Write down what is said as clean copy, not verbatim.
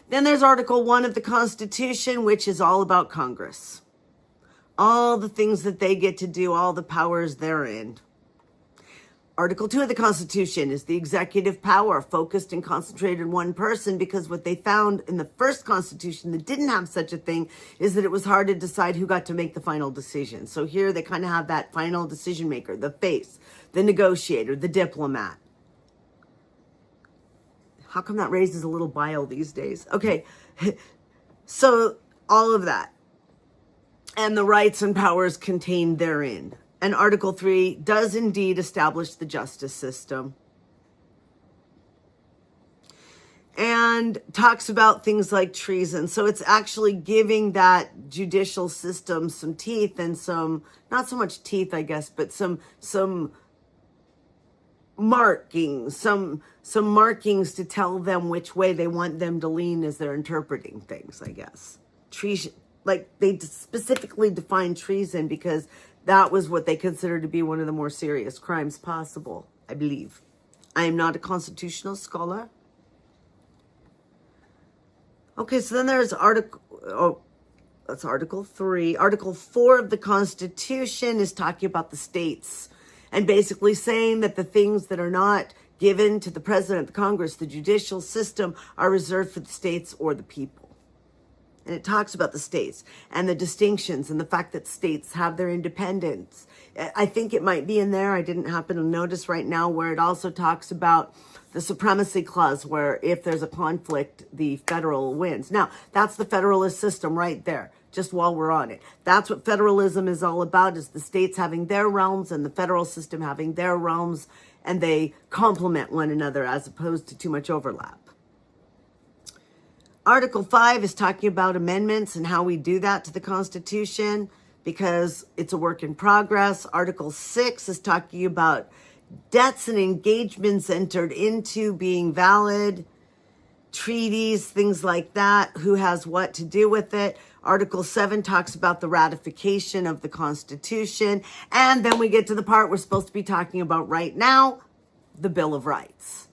Then there's Article 1 of the Constitution, which is all about Congress. All the things that they get to do, all the powers therein. Article 2 of the Constitution is the executive power, focused and concentrated in one person, because what they found in the first Constitution that didn't have such a thing is that it was hard to decide who got to make the final decision. So here they kind of have that final decision maker, the face, the negotiator, the diplomat. How come that raises a little bile these days? Okay, so all of that and the rights and powers contained therein. And Article 3 does indeed establish the justice system and talks about things like treason. So it's actually giving that judicial system some teeth and some, not so much teeth, I guess, but some markings, some markings to tell them which way they want them to lean as they're interpreting things, I guess. Treason, like they specifically define treason because that was what they considered to be one of the more serious crimes possible, I believe. I am not a constitutional scholar. Okay, so then there's that's Article 3. Article 4 of the Constitution is talking about the states and basically saying that the things that are not given to the president, the Congress, the judicial system are reserved for the states or the people. And it talks about the states and the distinctions and the fact that states have their independence. I think it might be in there. I didn't happen to notice right now where it also talks about the supremacy clause, where if there's a conflict, the federal wins. Now, that's the federalist system right there, just while we're on it. That's what federalism is all about, is the states having their realms and the federal system having their realms, and they complement one another as opposed to too much overlap. Article 5 is talking about amendments and how we do that to the Constitution because it's a work in progress. Article 6 is talking about debts and engagements entered into being valid, treaties, things like that, who has what to do with it. Article 7 talks about the ratification of the Constitution. And then we get to the part we're supposed to be talking about right now, the Bill of Rights.